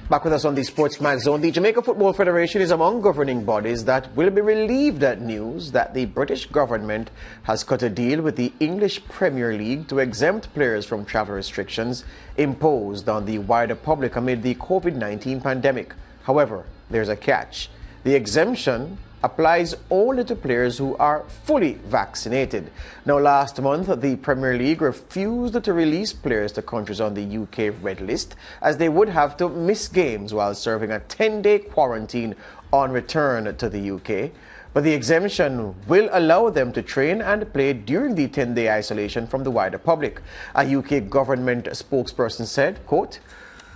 Back with us on the SportsMax Zone, the Jamaica Football Federation is among governing bodies that will be relieved at news that the British government has cut a deal with the English Premier League to exempt players from travel restrictions imposed on the wider public amid the COVID-19 pandemic. However, there's a catch. The exemption applies only to players who are fully vaccinated. Now, last month, the Premier League refused to release players to countries on the UK red list, as they would have to miss games while serving a 10-day quarantine on return to the UK. But the exemption will allow them to train and play during the 10-day isolation from the wider public. A UK government spokesperson said, quote,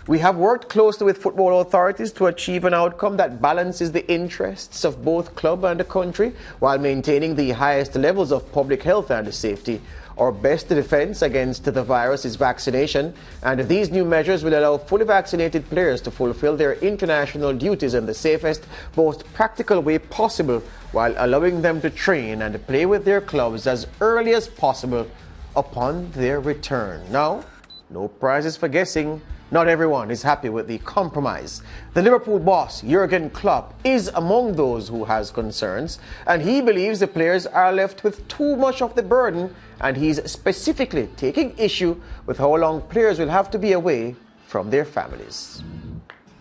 "We have worked closely with football authorities to achieve an outcome that balances the interests of both club and the country while maintaining the highest levels of public health and safety. Our best defense against the virus is vaccination, and these new measures will allow fully vaccinated players to fulfill their international duties in the safest, most practical way possible while allowing them to train and play with their clubs as early as possible upon their return." Now, no prizes for guessing. Not everyone is happy with the compromise. The Liverpool boss, Jurgen Klopp, is among those who has concerns, and he believes the players are left with too much of the burden, and he's specifically taking issue with how long players will have to be away from their families.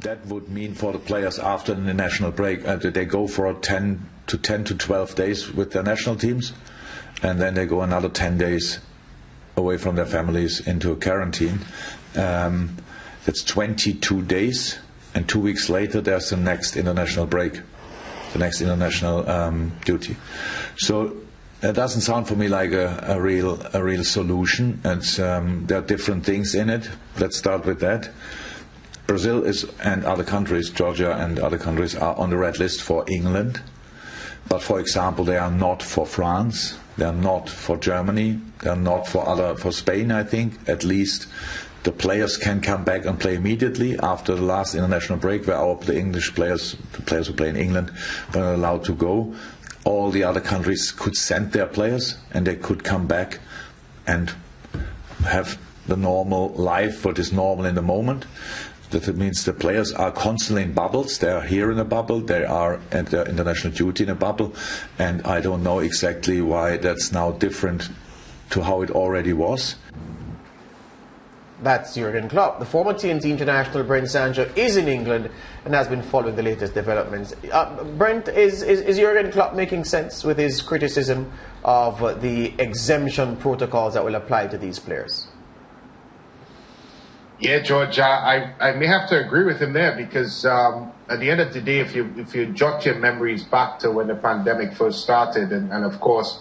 That would mean for the players after the national break, they go for 10 to 12 days with their national teams, and then they go another 10 days away from their families into quarantine. That's 22 days, and 2 weeks later there's the next international break, the next international duty. So that doesn't sound for me like a real solution. And there are different things in it. Let's start with that. Brazil and other countries, Georgia and other countries, are on the red list for England, but for example they are not for France, they are not for Germany, they are not for Spain. I think at least the players can come back and play immediately after the last international break, where the English players, the players who play in England, were not allowed to go. All the other countries could send their players, and they could come back and have the normal life, what is normal in the moment. That means the players are constantly in bubbles. They are here in a bubble, they are at their international duty in a bubble, and I don't know exactly why that's now different to how it already was. That's Jurgen Klopp. The former TNT international Brent Sancho is in England and has been following the latest developments. Brent, is Jurgen Klopp making sense with his criticism of the exemption protocols that will apply to these players? Yeah, George, I may have to agree with him there, because at the end of the day, if you jot your memories back to when the pandemic first started, and of course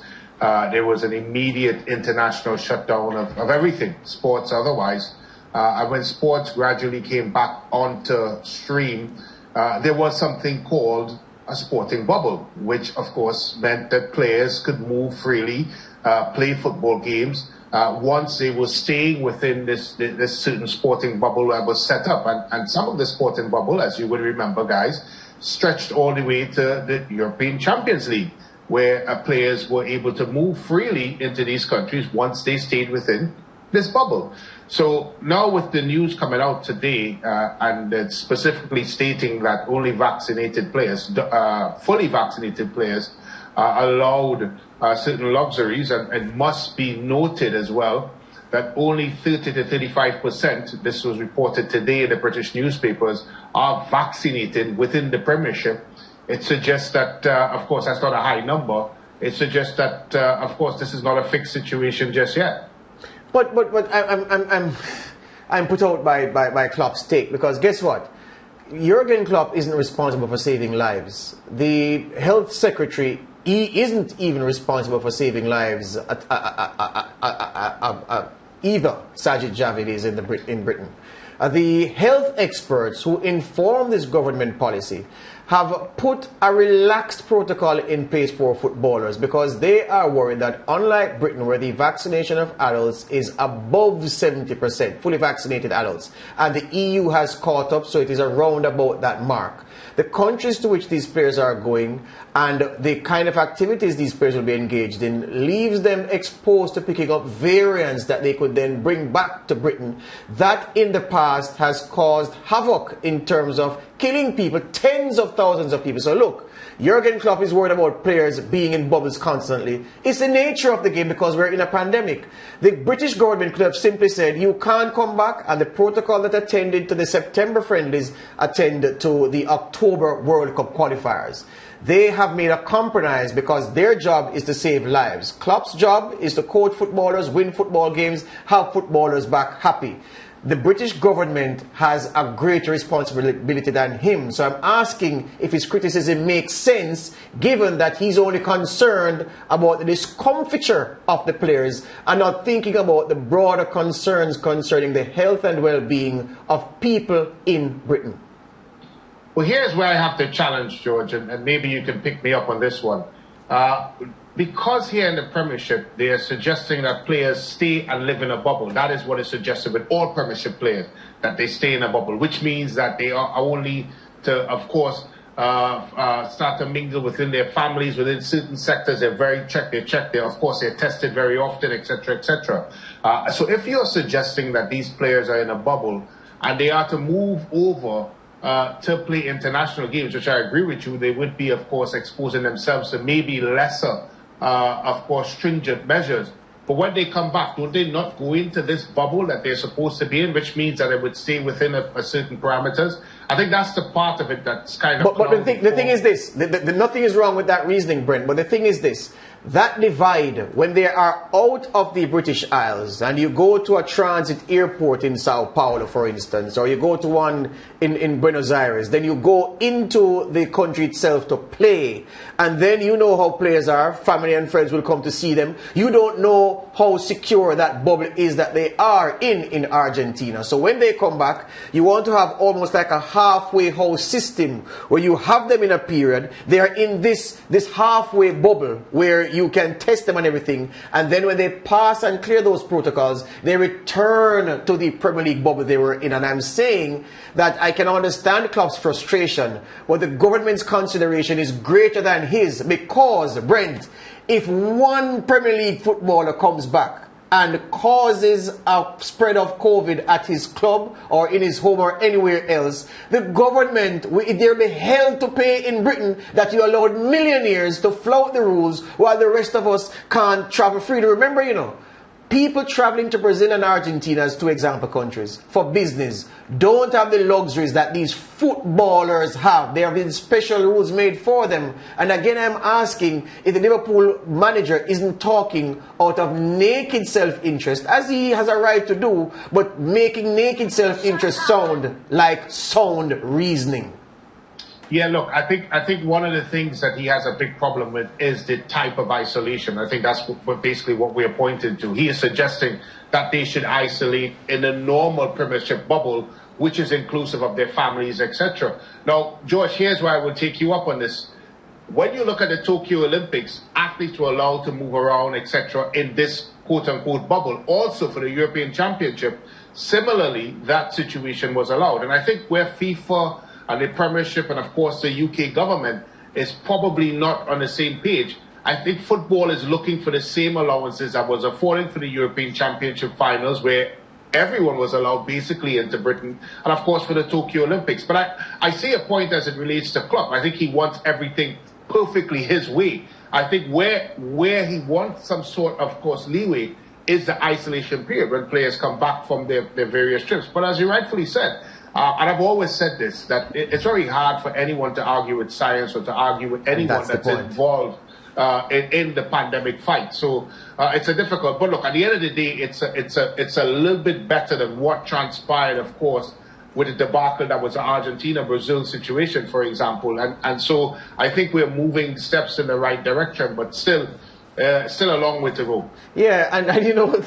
there was an immediate international shutdown of everything, sports otherwise. And when sports gradually came back onto stream, there was something called a sporting bubble, which of course meant that players could move freely, play football games, once they were staying within this certain sporting bubble that was set up. And some of the sporting bubble, as you would remember, guys, stretched all the way to the European Champions League, where players were able to move freely into these countries once they stayed within this bubble. So now with the news coming out today, and it's specifically stating that only vaccinated players, fully vaccinated players, are allowed certain luxuries, and it must be noted as well that only 30 to 35%, this was reported today in the British newspapers, are vaccinated within the Premiership. It suggests that, of course, that's not a high number. It suggests that, of course, this is not a fixed situation just yet. But I'm put out by Klopp's take, because guess what? Jurgen Klopp isn't responsible for saving lives. The health secretary, he isn't even responsible for saving lives. Either Sajid Javid is in Britain. The health experts who inform this government policy have put a relaxed protocol in place for footballers because they are worried that unlike Britain, where the vaccination of adults is above 70%, fully vaccinated adults, and the EU has caught up, so it is around about that mark. The countries to which these players are going and the kind of activities these players will be engaged in leaves them exposed to picking up variants that they could then bring back to Britain. That in the past has caused havoc in terms of killing people, tens of thousands of people. So look, Jurgen Klopp is worried about players being in bubbles constantly. It's the nature of the game because we're in a pandemic. The British government could have simply said, you can't come back, and the protocol that attended to the September friendlies attend to the October World Cup qualifiers. They have made a compromise because their job is to save lives. Klopp's job is to coach footballers, win football games, have footballers back happy. The British government has a greater responsibility than him. So I'm asking if his criticism makes sense, given that he's only concerned about the discomfiture of the players and not thinking about the broader concerns concerning the health and well-being of people in Britain. Well, here's where I have to challenge, George, and maybe you can pick me up on this one. Because here in the Premiership, they are suggesting that players stay and live in a bubble. That is what is suggested with all Premiership players, that they stay in a bubble, which means that they are only to, of course, start to mingle within their families, within certain sectors. They're checked. Of course, they're tested very often, etc., etc. So if you're suggesting that these players are in a bubble and they are to move over to play international games, which I agree with you, they would be, of course, exposing themselves to maybe lesser, of course, stringent measures. But when they come back, don't they not go into this bubble that they're supposed to be in, which means that they would stay within a certain parameters? I think that's the part of it that's kind of... But the thing is this, nothing is wrong with that reasoning, Brent, but the thing is this, that divide, when they are out of the British Isles and you go to a transit airport in Sao Paulo, for instance, or you go to one in Buenos Aires, then you go into the country itself to play, and then you know how players are, family and friends will come to see them. You don't know how secure that bubble is that they are in Argentina. So when they come back, you want to have almost like a halfway house system where you have them in a period, they are in this halfway bubble where you can test them and everything, and then when they pass and clear those protocols, they return to the Premier League bubble they were in. And I'm saying that I can understand Klopp's frustration, but the government's consideration is greater than his, because, Brent, if one Premier League footballer comes back and causes a spread of COVID at his club or in his home or anywhere else, the government, they'll be held to pay in Britain that you allowed millionaires to flout the rules while the rest of us can't travel freely. Remember, people traveling to Brazil and Argentina, as two example countries, for business, don't have the luxuries that these footballers have. There have been special rules made for them. And again, I'm asking if the Liverpool manager isn't talking out of naked self-interest, as he has a right to do, but making naked self-interest sound like sound reasoning. Yeah, look, I think one of the things that he has a big problem with is the type of isolation. I think that's basically what we're pointing to. He is suggesting that they should isolate in a normal Premiership bubble, which is inclusive of their families, etc. Now, George, here's where I will take you up on this. When you look at the Tokyo Olympics, athletes were allowed to move around, etc., in this quote-unquote bubble. Also for the European Championship, similarly, that situation was allowed. And I think where FIFA and the Premiership and, of course, the UK government is probably not on the same page, I think football is looking for the same allowances that was afforded for the European Championship finals, where everyone was allowed basically into Britain, and, of course, for the Tokyo Olympics. But I see a point as it relates to Klopp. I think he wants everything perfectly his way. I think where he wants some sort of course, leeway is the isolation period when players come back from their various trips. But as you rightfully said, and I've always said this, that it's very hard for anyone to argue with science or to argue with anyone that's involved in the pandemic fight. So it's a difficult. But look, at the end of the day, it's a little bit better than what transpired, of course, with the debacle that was the Argentina-Brazil situation, for example. And so I think we're moving steps in the right direction. But still, Still a long way to go. Yeah, and you know,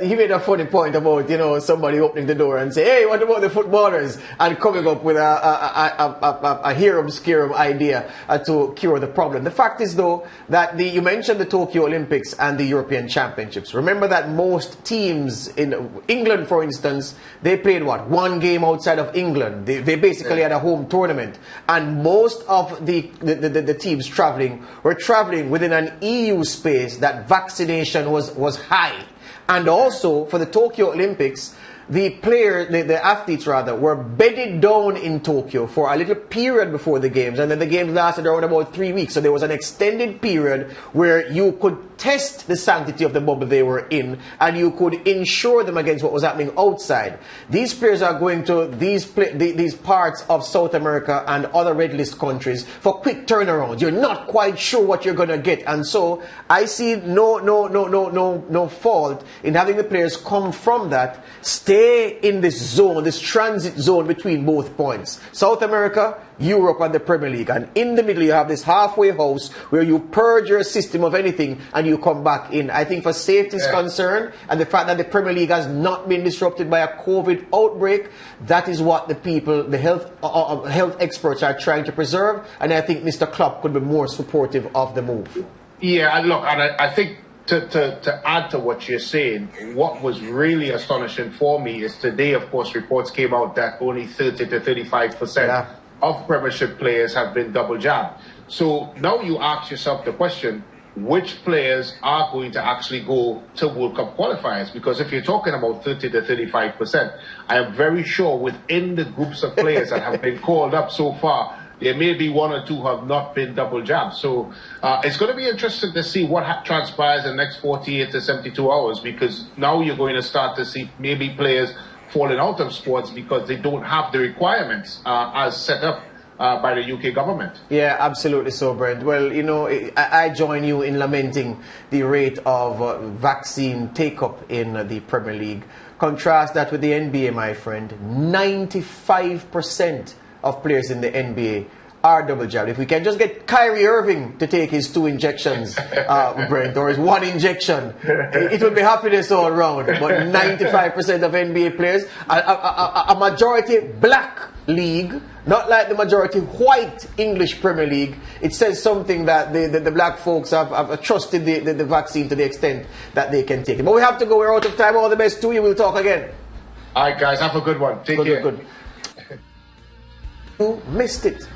he made a funny point about, you know, somebody opening the door and say, hey, what about the footballers? And coming up with a Hiram Scarum idea to cure the problem. The fact is, though, that you mentioned the Tokyo Olympics and the European Championships. Remember that most teams in England, for instance, they played, what, one game outside of England. They basically had a home tournament. And most of the teams traveling were traveling within an EU space that vaccination was high. And also for the Tokyo Olympics, the athletes rather, were bedded down in Tokyo for a little period before the games, and then the games lasted around about 3 weeks. So there was an extended period where you could test the sanctity of the bubble they were in, and you could insure them against what was happening outside. These players are going to these parts of South America and other red list countries for quick turnarounds. You're not quite sure what you're going to get, and so I see no fault in having the players come from that, stay in this zone, this transit zone between both points, South America, Europe, and the Premier League. And in the middle you have this halfway house where you purge your system of anything and you come back in. I think for safety is concerned, and the fact that the Premier League has not been disrupted by a COVID outbreak, that is what the people, the health experts are trying to preserve, and I think Mr. Klopp could be more supportive of the move. Yeah, and look, and I think to add to what you're saying, what was really astonishing for me is today, of course, reports came out that only 30 to 35% of Premiership players have been double jabbed. So now you ask yourself the question, which players are going to actually go to World Cup qualifiers? Because if you're talking about 30 to 35%, I am very sure within the groups of players that have been called up so far, there may be one or two who have not been double jabbed. So it's going to be interesting to see what transpires in the next 48 to 72 hours, because now you're going to start to see maybe players falling out of squads because they don't have the requirements as set up by the UK government. Yeah, absolutely so, Brent. Well, you know, I join you in lamenting the rate of vaccine take-up in the Premier League. Contrast that with the NBA, my friend. 95% of players in the NBA are double jabbed. If we can just get Kyrie Irving to take his 2 injections, Brent, or his 1 injection, it would be happiness all around. But 95% of NBA players, a majority black league, not like the majority white English Premier League, it says something that the black folks have trusted the vaccine to the extent that they can take it. But we have to go. We're out of time. All the best to you. We'll talk again. All right, guys. Have a good one. Take care. Good. You missed it.